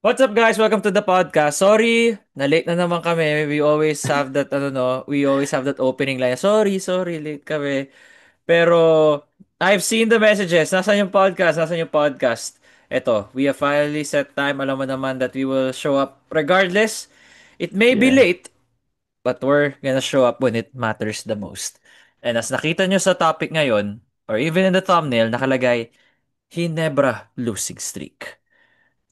What's up guys? Welcome to the podcast. Sorry, na-late na naman kami. We always have that we always have that opening line. Sorry, late kami. Pero I've seen the messages. Nasaan yung podcast? Nasaan yung podcast? Eto, we have finally set time. Alam mo naman that we will show up regardless. It may be Yeah, late, but we're gonna show up when it matters the most. And as nakita nyo sa topic ngayon, or even in the thumbnail, nakalagay, Hinebra losing streak.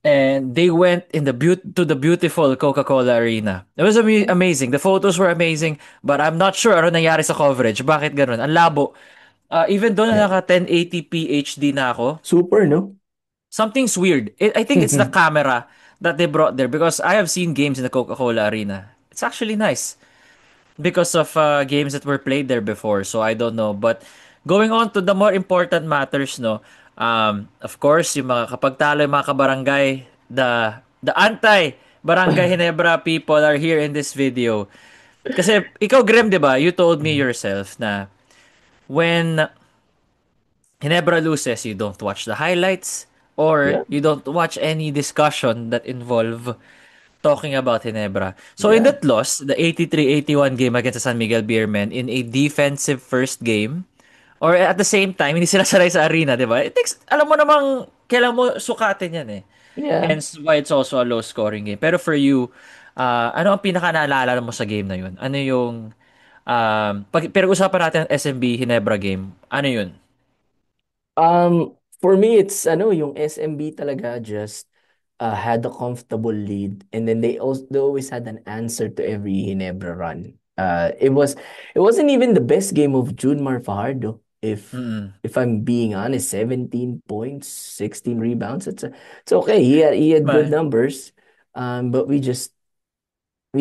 And they went in to the beautiful Coca-Cola Arena. It was amazing. The photos were amazing, but I'm not sure ano nangyari sa coverage. Bakit ganun? Ang labo. Even though na yeah. naka 1080p HD na ako, Super, no? something's weird. I think it's the camera that they brought there because I have seen games in the Coca-Cola Arena. It's actually nice because of games that were played there before. So I don't know. But going on to the more important matters, no. Of course, yung mga kapag talo yung mga kabarangay, the anti Barangay Hinebra people are here in this video. Kasi ikaw Grem, 'di ba? You told me yourself na when Hinebra loses, you don't watch the highlights or Yeah, you don't watch any discussion that involve talking about Hinebra. So in yeah. that loss, the 83-81 game against the San Miguel Beermen in a defensive first game, or at the same time, hindi sila saray sa arena, di ba? It takes, alam mo namang, kailangan mo sukatin yan eh. Yeah. Hence why it's also a low scoring game. Pero for you, ano ang pinaka naalala mo sa game na yun? Ano yung, pero usapan natin ang SMB Hinebra game. Ano yun? For me, it's yung SMB talaga just had a comfortable lead, and then they always had an answer to every Hinebra run. It wasn't even the best game of Junmar Fajardo. Mm-mm. If I'm being honest, 17 points, 16 rebounds. It's okay. He had good Ma- numbers. But we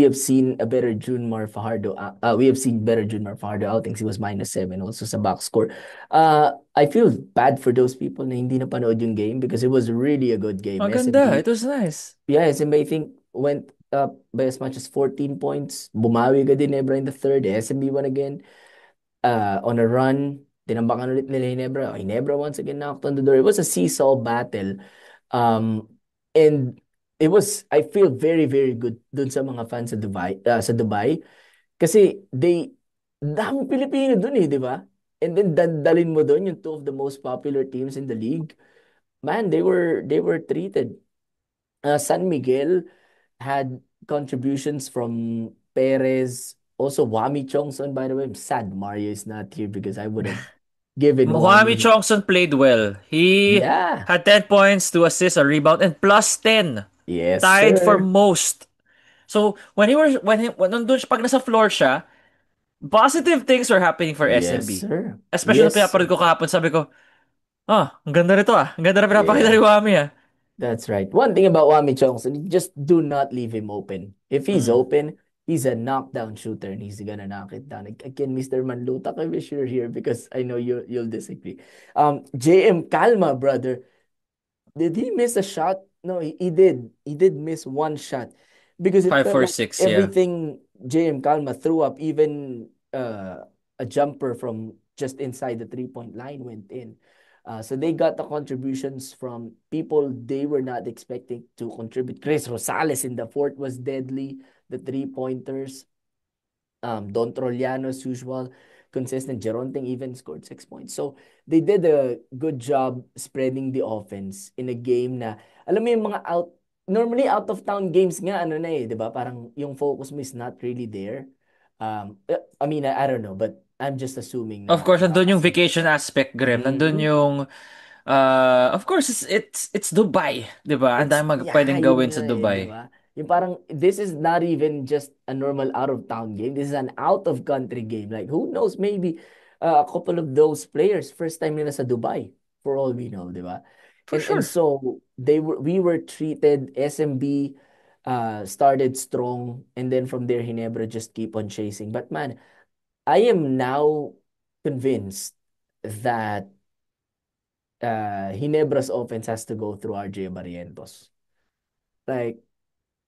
have seen a better Junmar Fajardo. We have seen better Junmar Fajardo outings. He was -7 also sa box score. I feel bad for those people na hindi napanood yung game because it was really a good game. Maganda. SMB, It was nice. yeah, SMB I think went up by as much as 14 points. Bumawi ka din Nebra in the third. SMB won again on a run. Tinambakan ulit nila Hinebra. Hinebra once again knocked on the door. It was a seesaw battle. Um, and it was, I feel very, very good dun sa mga fans sa Dubai. Kasi dami Pilipino dun eh, di ba? And then dandalin mo dun yung two of the most popular teams in the league. Man, they were treated. San Miguel had contributions from Perez, also Wami Chongson, by the way. I'm sad Mario is not here because I would have given Mohamed Wami. Chongson played well. He Yeah. had 10 points, 2 assists, a rebound, and plus 10. Yes, Tied for sir. most. So, when nandun siya, pag nasa floor siya, positive things were happening for Yes, SMB. sir. Especially nung Yes, pinapanood sir. ko kahapon, sabi ko, ang ganda nito ah. Ang ganda na pinapakita ni Yeah. Wami ah. That's right. One thing about Wami Chongson, just do not leave him open. If he's Mm. open, he's a knockdown shooter and he's gonna knock it down. Again, Mr. Manlutak, I wish you're here because I know you'll disagree. JM Calma, brother. Did he miss a shot? No, he did. He did miss one shot because it Five, felt four, like six, yeah. everything JM Calma threw up, even a jumper from just inside the 3-point line went in. So they got the contributions from people they were not expecting to contribute. Chris Rosales in the fourth was deadly. The three-pointers. Don Trollano, as usual, consistent. Geronting even scored 6 points. So they did a good job spreading the offense in a game na, alam mo yung mga normally out of town games nga, ano na eh, di ba? Parang yung focus mo is not really there. I mean, I don't know, but I'm just assuming Of na course, nandun yung kasi, vacation aspect, Graham. Nandun Mhm. yung, of course, it's Dubai, di ba? Ang dami Yeah, pwedeng yun gawin nga sa eh, di Dubai. ba? Yung parang, this is not even just a normal out-of-town game. This is an out-of-country game. Like, who knows, maybe a couple of those players, first time nila sa Dubai, for all we know, di ba? For And sure. so, we were treated, SMB started strong, and then from there, Hinebra just keep on chasing. But man, I am now convinced that Hinebra's offense has to go through RJ Barrientos. Like,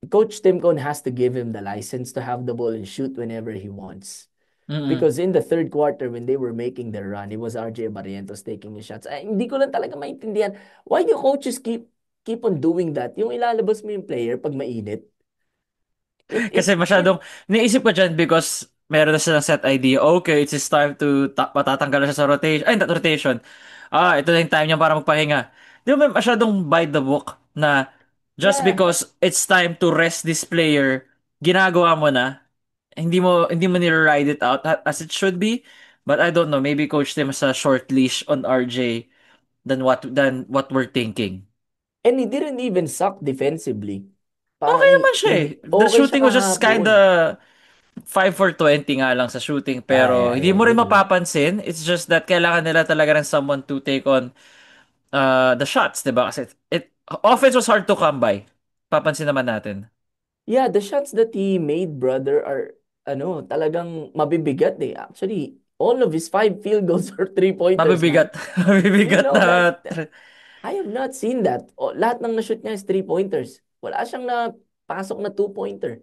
Coach Tim Cone has to give him the license to have the ball and shoot whenever he wants. Mm-mm. Because in the third quarter, when they were making their run, it was RJ Barrientos taking the shots. Ay, hindi ko lang talaga maintindihan. Why do coaches keep keep on doing that, yung ilalabas mo yung player pag mainit, Kasi it masyadong, naisip ko dyan because meron na silang set idea. Okay, it's his time to matatanggal na siya sa rotation. Ay, not rotation. Ito na yung time niya para magpahinga. Di ba masyadong by the book na just yeah. because it's time to rest this player, ginagawa mo na. Hindi mo nire-ride it out as it should be. But I don't know, maybe Coach Tim has a short leash on RJ than what we're thinking. And he didn't even suck defensively. Okay Parang naman siya eh. The okay siya shooting was just kahapon. kinda 5 for 20 nga lang sa shooting I pero hindi mo rin agree. mapapansin. It's just that kailangan nila talaga ng someone to take on the shots, 'di ba? Kasi offense was hard to come by. Papansin naman natin. Yeah, the shots that he made, brother, are talagang mabibigat eh. Actually, all of his 5 field goals are three-pointers, man. Mabibigat. Mabibigat na I have not seen that. Lahat ng na-shoot niya is three-pointers. Wala siyang napasok na two-pointer.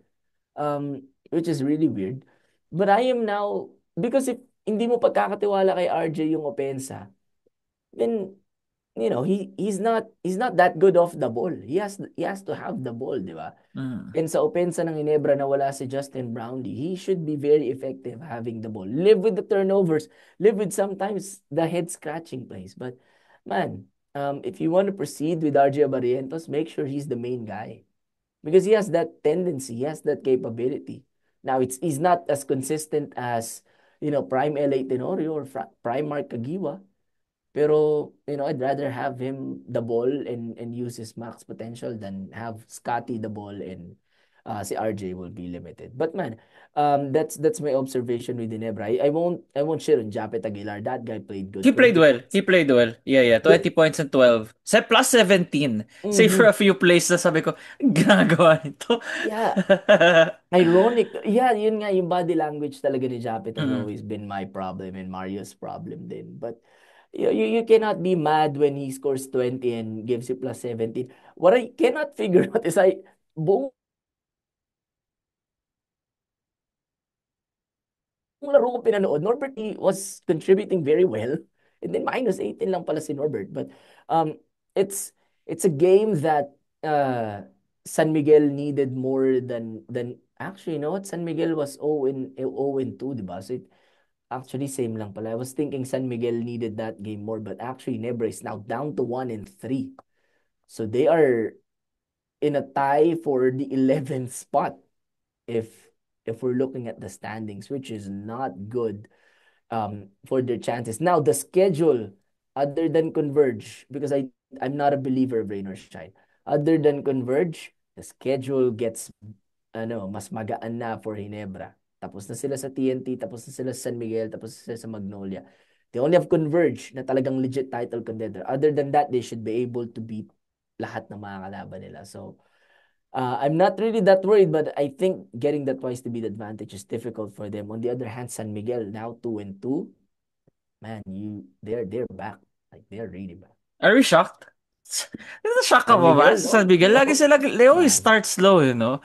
Which is really weird. But I am now, because if hindi mo pagkakatiwala kay RJ yung opensa, then he's not that good off the ball. He has to have the ball, di ba? Mm. And sa opensa ng Ginebra na wala si Justin Brownlee, he should be very effective having the ball. Live with the turnovers, live with sometimes the head scratching plays. But man, if you want to proceed with RJ Barrientos, make sure he's the main guy because he has that tendency, he has that capability. Now he's not as consistent as prime LA Tenorio or prime Mark Kagiwa, pero, I'd rather have him the ball and use his max potential than have Scotty the ball and si RJ will be limited. But man, that's my observation with Ginebra. I won't shit on Japet Aguilar. That guy played He good. played 20 well. points. He played well. Yeah, yeah. 20 The, points and 12. Plus 17. Say for a mhm. few plays na sabi ko, ginagawa nito. Yeah, ironic. Yeah, yun nga yung body language talaga ni Japet has Mm. always been my problem and Mario's problem din. But you cannot be mad when he scores 20 and gives you plus 17. What I cannot figure out is buong laro ko pinanood, Norbert he was contributing very well. And then minus 18 lang pala si Norbert. But um, it's it's a game that San Miguel needed more than actually, you know what? San Miguel was 0-2, di ba? So actually same lang pala. I was thinking San Miguel needed that game more, but actually Nebra is now down to 1-3. So they are in a tie for the 11th spot if if we're looking at the standings, which is not good for their chances. Now the schedule, other than Converge, because I'm not a believer of rain or shine. Other than Converge, the schedule gets mas magaan na for Hinebra. Tapos na sila sa TNT, tapos na sila sa San Miguel, tapos na sila sa Magnolia. They only have Converge na talagang legit title contender. Other than that, they should be able to beat lahat ng mga kalaban nila. So, I'm not really that worried, but I think getting that twice to beat advantage is difficult for them. On the other hand, San Miguel now 2-2. Man, they're back. Like they're really back. Are you shocked? Shock ka San ba ba? Miguel, Sa San no? Miguel, lagi No. sila, they always Man, start slow, you know?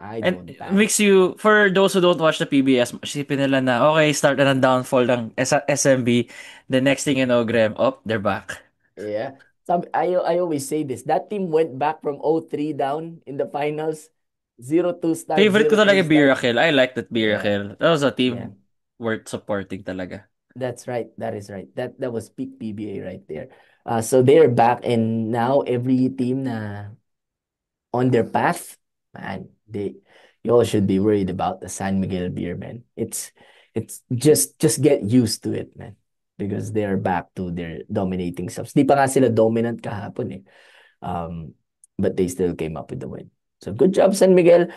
I And don't it panic. makes you, for those who don't watch the PBS, isipin nila na, okay, start na ng downfall ng SMB. The next thing you know, Graham, they're back. Yeah. I always say this. That team went back from 0-3 down in the finals. 0-2 start, Favorite ko 0-3 talaga start. Birakel. I like that Yeah. Birakel. That was a Yeah. team worth supporting talaga. That's right. That is right. That was peak PBA right there. So they're back and now every team na on their path, man, you all should be worried about the San Miguel beer, man. It's just get used to it, man. Because they're back to their dominating subs. Di pa nga sila dominant kahapon eh. Um, but they still came up with the win. So good job, San Miguel.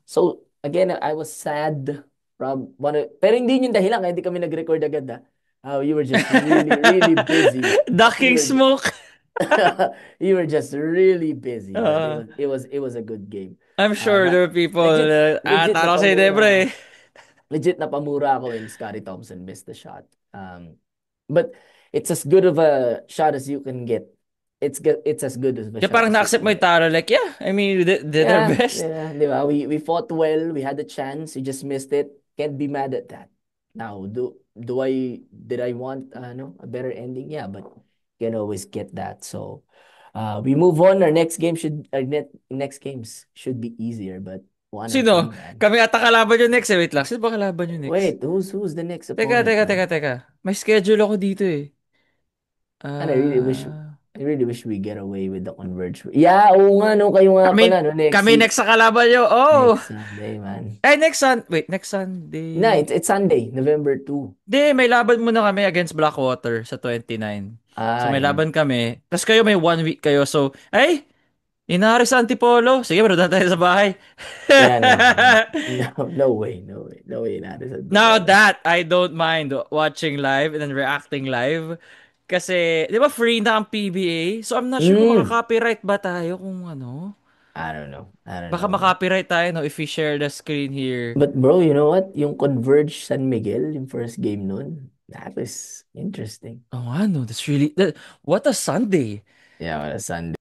So again, I was sad from pero hindi yun dahilan kaya hindi kami nag-record agad ah. You were just really, really busy. You Ducking were smoke! you were just really busy, but it Uh, was it was it was a good game. I'm sure Na there are people legit legit na talo si pamura. Debra eh. Legit na pamura ako when Scotty Thompson missed the shot. But it's as good of a shot as you can get. It's as good of a Kaya shot parang as you na-accept can mo yung get. talo. Like, yeah, I mean, we did our Yeah, best. yeah, di ba? We fought well. We had a chance. We just missed it. Can't be mad at that. Now, do I did I want no a better ending? Yeah, but can always get that. So, We move on. Our next games should be easier, but one or Sino? three, man. Kami ata kalaban yung next eh. Wait lang. Sino ba kalaban yung next? Wait, who's the next Teka, opponent, teka, man? teka, teka. May schedule ako dito eh. And I really wish Ah... I really wish we get away with the Converge. Yeah, oo nga, no, kayo nga kami, pala, no, next kami week. next sa kalaban nyo. Oh! Next Sunday, man. Wait, next No, Sunday. it's Sunday, November 2. Di, may laban muna kami against Blackwater sa 29. So Ah, may and laban kami. Tapos kayo may 1 week kayo. So, ay, inari sa Antipolo. Sige, meron na tayo sa bahay. yeah, no, no, no, no way, no way, no way, not sa Now Antipolo. that, I don't mind watching live and then reacting live. Kasi, di ba free na ang PBA? So I'm not sure kung Mm, makaka-copyright ba tayo kung ano. I don't know, I don't Baka know, man. makaka-copyright tayo no if we share the screen here. But bro, you know what? Yung Converge San Miguel, yung first game nun, that was interesting. Oh, ano, what a Sunday. Yeah, what a Sunday.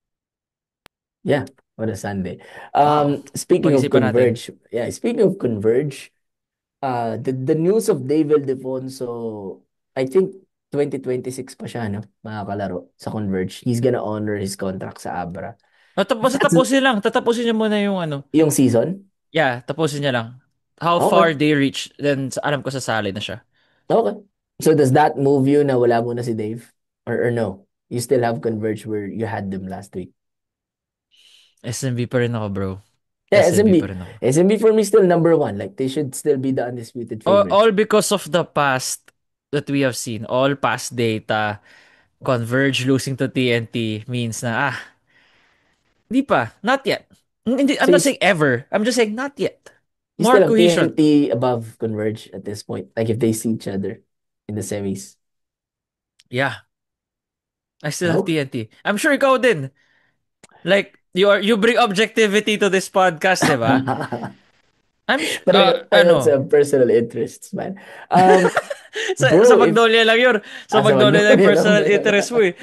Yeah, what a Sunday. Wow. Speaking of Pag-isipan natin. Converge, yeah, speaking of Converge, the news of David Defonso, I think 2026 pa siya, no? Makakalaro sa Converge. He's gonna honor his contract sa Abra. Basta tapusin lang. Tatapusin niya muna yung ano. Yung season? Yeah, tapusin niya lang. How Okay. far they reach, then alam ko sasali na siya. Okay. So does that move you na wala muna si Dave? Or no? You still have Converge where you had them last week? SMB pa rin ako, bro. Yeah, SMB pa SMB. rin ako. SMB for me still number one. Like they should still be the undisputed favorites. All because of the past that we have seen. All past data. Converge losing to TNT means na, di pa. Not yet. Hindi, I'm So not saying ever. I'm just saying not yet. you More still have cohesion. TNT above Converge at this point. Like if they see each other in the semis. Yeah, I still have Okay. TNT. I'm sure ikaw din. Like, you bring objectivity to this podcast, di ba? But that's Ano, a personal interests, man. Um, sa bro, if Magnolia lang yun. Sa asa Magnolia lang yung Magnolia lang personal ba yun? interest mo eh.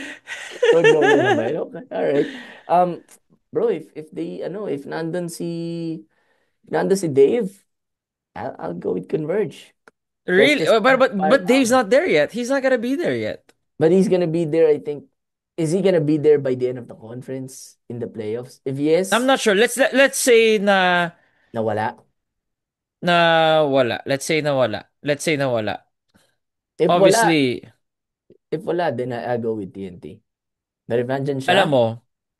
Magnolia lang ba yun? Okay, all right. Um, bro, if they if nandun si Dave, I'll go with Converge. Really? Freshness But Dave's firepower. not there yet. He's not gonna be there yet. But he's gonna be there, I think. Is he gonna be there by the end of the conference in the playoffs? If I'm yes, not sure. Let's say nawala. na wala. Let's say na wala. Let's say na wala. If wala, Obviously, if wala, then I'll go with TNT. But if nandyan alam siya, mo,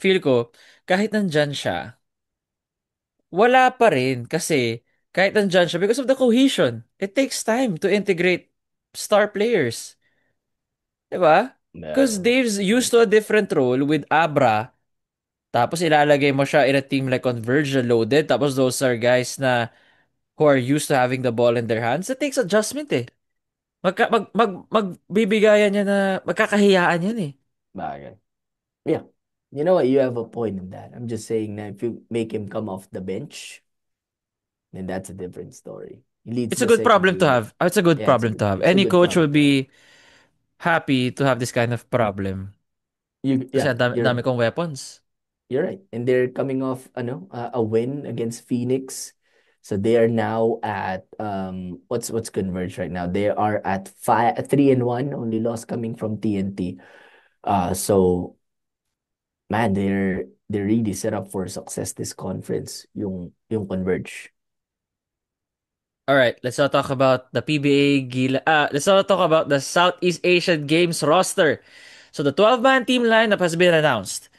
feel ko kahit nandyan siya, wala pa rin kasi kahit nandyan siya because of the cohesion. It takes time to integrate star players. 'Di ba? Because no. Dave's used to a different role with Abra. Tapos ilalagay mo siya in a team like Converge na loaded. Tapos those are guys na who are used to having the ball in their hands. It takes adjustment eh. Magbibigayan niya na magkakahiyaan yan eh. Bagay. Yeah. You know what? You have a point in that. I'm just saying that if you make him come off the bench, then that's a different story. He leads It's a the good second problem to unit. have. It's a good Yeah, problem to have. it's a Any good coach will problem to have. be happy to have this kind of problem. Kasi Yeah, ang dami kong weapons. you're right. And they're coming off a win against Phoenix. So they are now at what's Converge right now? They are at 3-1, only loss coming from TNT. So man, they're really set up for success this conference, yung Converge. All right, let's now talk about the PBA Gila. Let's now talk about the Southeast Asian Games roster. So the 12-man team lineup has been announced.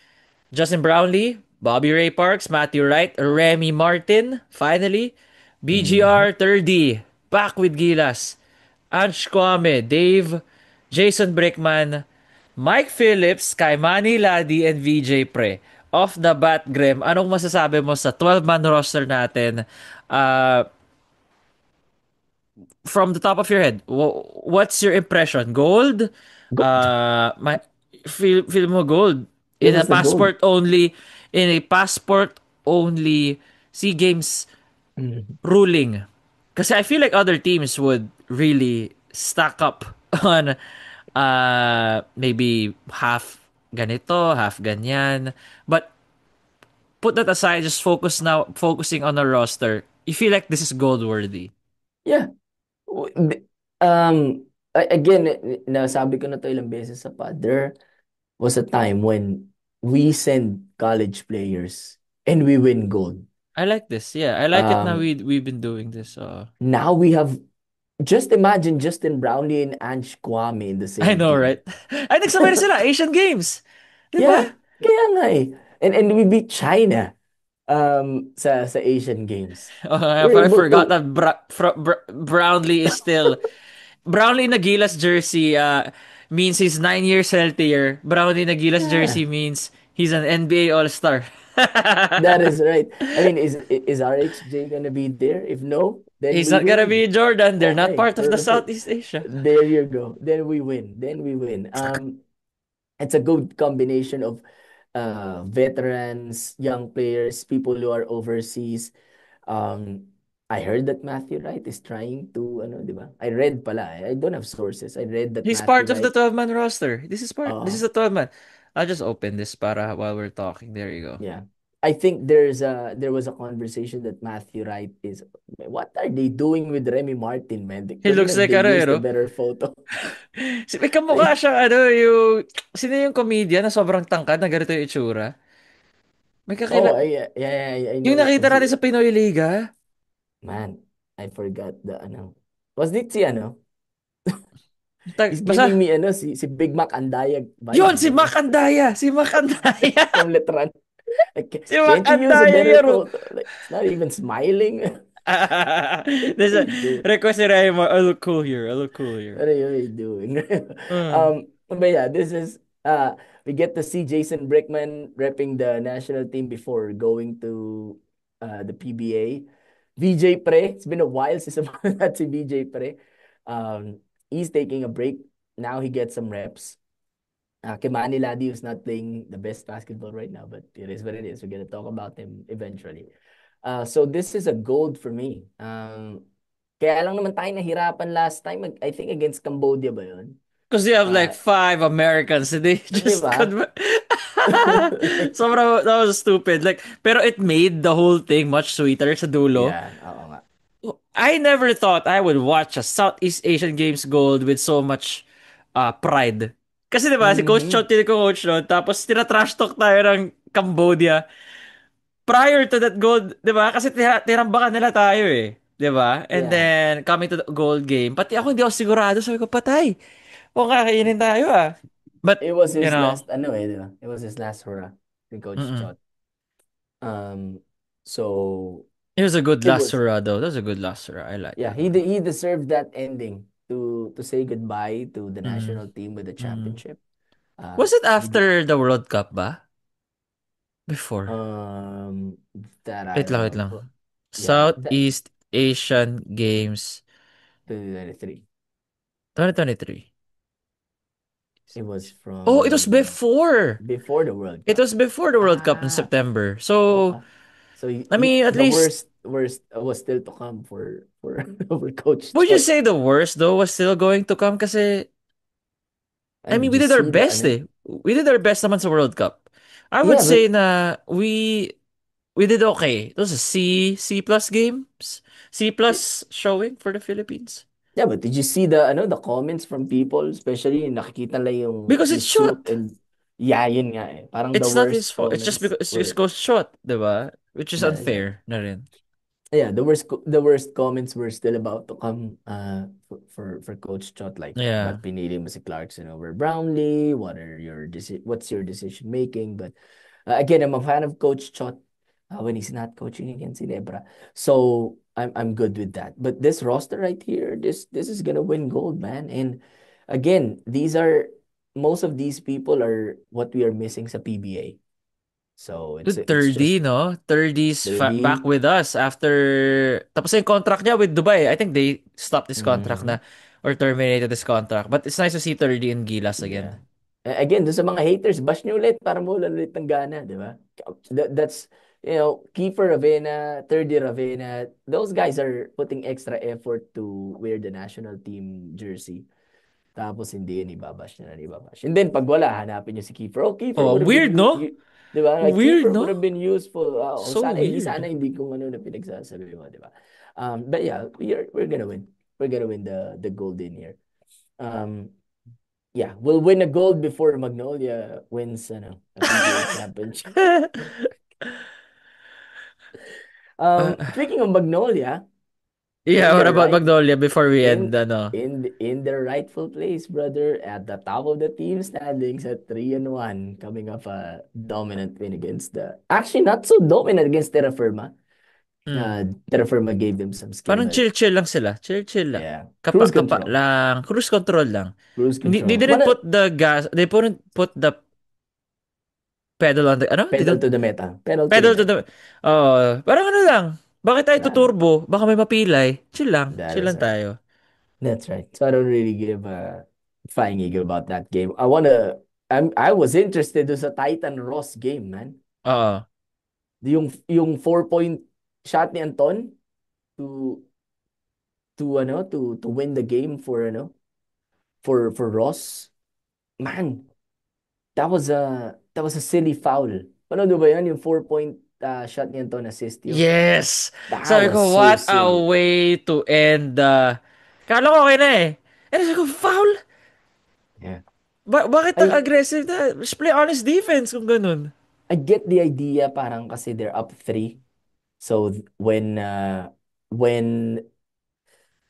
Justin Brownlee, Bobby Ray Parks, Matthew Wright, Remy Martin, finally, Mhm. BGR 30, back with Gilas, Ansh Kwame, Dave, Jason Brickman, Mike Phillips, Kaimani Ladi, and VJ Pre. Off the bat, Graham, anong masasabi mo sa 12-man roster natin? Uh, from the top of your head, what's your impression? Gold? Gold. My feel mo gold in Give a us the gold. passport only SEA Games Mhm. ruling. Kasi I feel like other teams would really stack up on maybe half ganito, half ganyan. But put that aside, just focusing on the roster. You feel like this is gold worthy. Yeah. W- th- again, nasabi ko na to ilang beses sa pod. There was a time when we send college players and we win gold. I like this. Yeah, I like it now Um, we've been doing this. Now we have just imagine Justin Brownlee and Ange Kwame in the I same know, team. right? I think sabay na sila Asian Games. 'Di ba? Yeah, kaya nga eh. And we beat China sa Asian Games. Oh, We're I able forgot to. that Brownlee is still Brownlee Nagilas jersey means he's 9 years healthier. Brownlee Nagilas Yeah, jersey means he's an NBA All-Star. that is right. I mean, is RHJ gonna be there? If no, then He's we not gonna be win. Jordan. They're not Okay, part of the perfect. Southeast Asia. There you go. Then we win. Then we win. It's a good combination of veterans, young players, people who are overseas. Um, I heard that Matthew Wright is trying to, ano, di ba? I read pala. I don't have sources. I read that He's Matthew part of the Wright, 12-man roster. This is uh, a 12-man. I'll just open this para while we're talking. There you go. yeah. I think there was a conversation that Matthew Wright is, what are they doing with Remy Martin, man? He Couldn't looks have like they ano, used a no? better photo? May kamukha Like, siya, ano, yung... Sino yung comedian na sobrang tangkad na ganito yung itsura? May oh, kakila... I Yung know. nakita natin sa Pinoy Liga? Man, I forgot the ano. Was it si ano? He's Basta, giving me ano si Big Mac Andayag yun, vibes si ano Mac Andaya! Si Mac Andaya! from Letran. Like, Si Mac can't you use a Andaya better yun! photo? Like, it's not even smiling. There's What are a you doing? request ni Raymond, I look cool here, I look cool here. What are you doing? Mm. But yeah, this is we get to see Jason Brickman repping the national team before going to the PBA. VJ Pre, it's been a while since that si VJ Pre. He's taking a break. Now he gets some reps. Kimani Ladi is not playing the best basketball right now, but it is what it is. We're gonna talk about him eventually. So this is a gold for me. Kaya lang naman tayo nahirapan last time. I think against Cambodia ba yun? Because you have like Uh, five Americans and they di just ba? convert. Like, Sobrang, that was stupid. Like, pero it made the whole thing much sweeter sa dulo. yeah, oo nga. I never thought I would watch a Southeast Asian Games gold with so much pride. Kasi 'di ba si Coach Mm-hmm. Chot ko coach noon tapos trash talk tayo ng Cambodia prior to that gold, 'di ba? Kasi tirambakan nila tayo eh, 'di ba? And Yeah. then coming to the gold game, pati ako hindi ako sigurado, sabi ko patay. O kakainin tayo ah. But It was you his know, last, ano eh, di ba? It was his last hurrah ni Coach mm-mm. Chot. Um, so, It was a good it last was, hurrah though. That was a good last hurrah. I like yeah, that one. he deserved that ending to say goodbye to the Mm. national team with the Mm. championship. Was it He did, after the World Cup ba? Before. um, that I Wait lang. remember. Yeah, that Southeast Asian Games 2023. 2023. It was Oh, it was from before. before the World It Cup. was before the World Cup in Ah, September. So, okay. So I mean, at the least, worst was still to come for for Coach would you Chot. say the worst though was still going to come? Kasi, I I mean, mean, did we you did our see the best ano? eh. We did our best naman sa World Cup. I would Yeah, but say na we did okay. Those are C plus games. C plus showing for the Philippines. yeah, but did you see the ano the comments from people, especially yung nakikita lang Because yung it's suit shot. and yeah, yun nga eh. Parang the It's not his worst fault. It's just comments because it's just were goes shot, 'di ba? Which is the unfair na rin. yeah, the worst comments were still about to come for Coach Chot, like Yeah. ba't pinili mo si Clarkson over Brownlee, what's your decision making, but again, I'm a fan of Coach Chot when he's not coaching against Ginebra, so I'm good with that. But this roster right here, this is gonna win gold, man. And again, these are most of these people are what we are missing sa PBA. So Dude, it's 30, just no? 30's back 30. with us after tapos na yung contract niya with Dubai. I think they stopped this contract Mhm. na or terminated this contract. But it's nice to see 30 in Gilas Yeah. again. Again, doon sa mga haters, bash nyo ulit para mawala ulit ng gana, di ba? That's, Kiefer Ravena, 30 Ravena, those guys are putting extra effort to wear the national team jersey. Tapos hindi yun ibabash na ibabash. And then pag wala, hanapin nyo si Kiefer. Oh, Kiefer Oh, would have been weird, no? di ba? Like, Weird, Kiefer would no? have been useful. So Sana weird. hindi kung ano na pinagsasabi mo, di ba? But yeah, we're gonna win. We're gonna win the gold in here. Um, yeah, we'll win a gold before Magnolia wins a PBA championship. Speaking of Magnolia, Yeah, in what the about right Magnolia before we end, in ano? in the rightful place, brother, at the top of the team standings at 3-1, coming off a dominant win against the actually not so dominant against Terra Firma. Hmm. Terra Firma gave them some skill, Parang but chill-chill lang sila. Chill-chill lang. yeah, cruise Kapa-kapa control, lang. Cruise control lang. cruise Hindi, they control. didn't put the gas, they didn't put the pedal on the, ano? They Pedal don't, to the metal, pedal to the pedal to the, metal. parang ano lang. Bakit tayo Nah, tuturbo? Baka may mapilay. Chill lang. that Chill is lang right. tayo. That's right. So I don't really give a flying eagle about that game. I was interested sa Titan Ross game, man. Oo. Yung 4-point shot ni Anton to to win the game for for Ross. Man, that was a silly foul. Ano ba 'yan yung 4-point shot ni Anton assist yun? Yes! That Sabi was ko, so what a silly. way to end kala ko okay na eh. And sabi ko, foul? Yeah. Bakit ang I aggressive na? Just play honest defense kung ganun. I get the idea parang kasi they're up 3. So when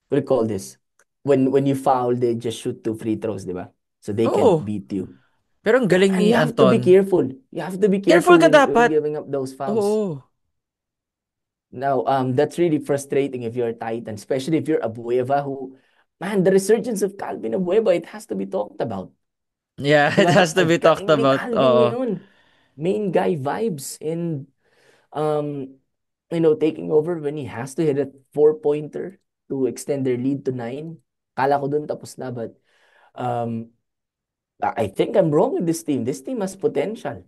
what do you call this? When you foul, they just shoot 2 free throws, di ba? So they can't Oo. beat you. Pero ang But galing man, ni you have to be Anton. careful. You have to be Careful careful ka when dapat. giving up those fouls. Oo. Now, that's really frustrating if you're a Titan, especially if you're Abueva, who, man, the resurgence of Calvin Abueva, it has to be talked about. Yeah, Di it ba? has to be talked Ni about. Calvin Oo. ngayon, main guy vibes and um taking over when he has to hit a four-pointer to extend their lead to 9. Kala ko dun tapos na, but um, I think I'm wrong with this team. This team has potential.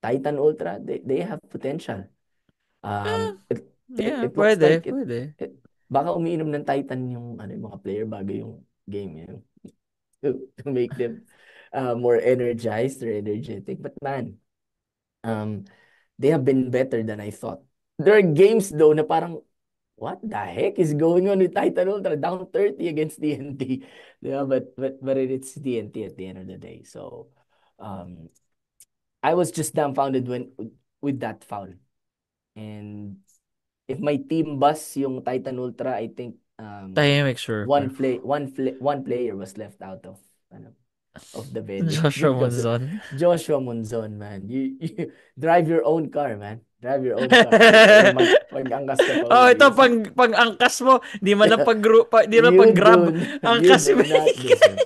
Titan Ultra, they have potential. Eh, yeah, It looks pwede, like pwede. baka umiinom ng Titan yung mga player bago yung game to make them more energized or energetic. But man, um, they have been better than I thought. There are games though na parang what the heck is going on with Titan Ultra down 30 against TNT? Yeah, but it's TNT at the end of the day. So um I was just dumbfounded when with that foul. And if my team bus yung Titan Ultra, I think Tahimik sure pa. one player was left out of ano, of the venue Joshua because of Monzon. Joshua Monzon, man. You drive your own car, man. Drive your own car. Or mag-angkas ka pa Oh, uwi ito kasi pang angkas mo, di man lang pag group, di man pag grab, you angkas do mo. not deserve.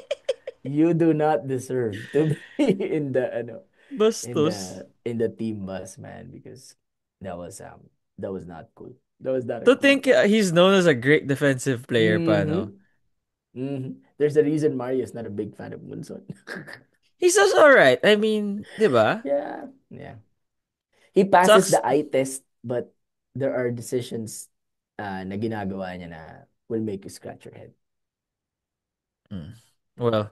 You do not deserve to be in the Bastos. in the team bus, man, because that was not cool. That was not a To cool think play. he's known as a great defensive player pa, no? Mm-hmm. Mm-hmm. There's a reason Mario is not a big fan of Munson. He's also alright. I mean, di ba? Yeah, yeah. He passes Sucks. the eye test, but there are decisions na ginagawa niya na will make you scratch your head. Mm. Well,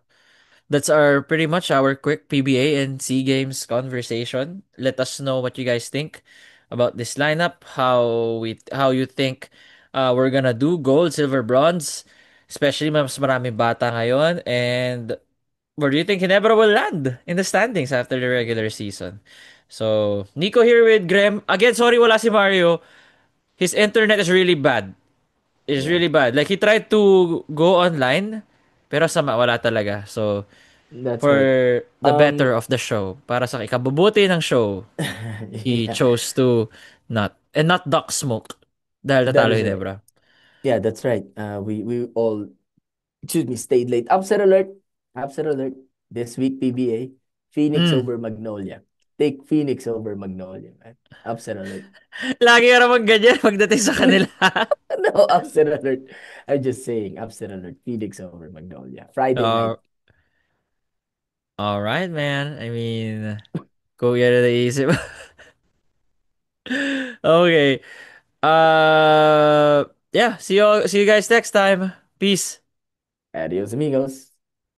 that's our pretty much our quick PBA and SEA Games conversation. Let us know what you guys think about this lineup, how you think we're gonna do gold, silver, bronze, especially mas maraming bata ngayon, and where do you think Ginebra will land in the standings after the regular season? So, Nico here with Graham. Again, sorry wala si Mario. His internet is really bad. It's Yeah, really bad. Like he tried to go online, pero sama wala talaga. So, that's for right. the better of the show, para sa ikabubuti ng show, he Yeah, chose to not duck smoke dahil that natalo is yung right. Debra. Yeah, that's right. We all excuse me stayed late. Upset alert. Upset alert. This week PBA. Phoenix Mm. over Magnolia. Take Phoenix over Magnolia, man. Upset alert. Lagi ka naman ganyan pagdating sa kanila. No, upset alert. I'm just saying, upset alert. Phoenix over Magnolia. Friday uh, night. all right, man. I mean, kuya na naisip. Okay. Yeah, see you guys next time. Peace. Adios, amigos.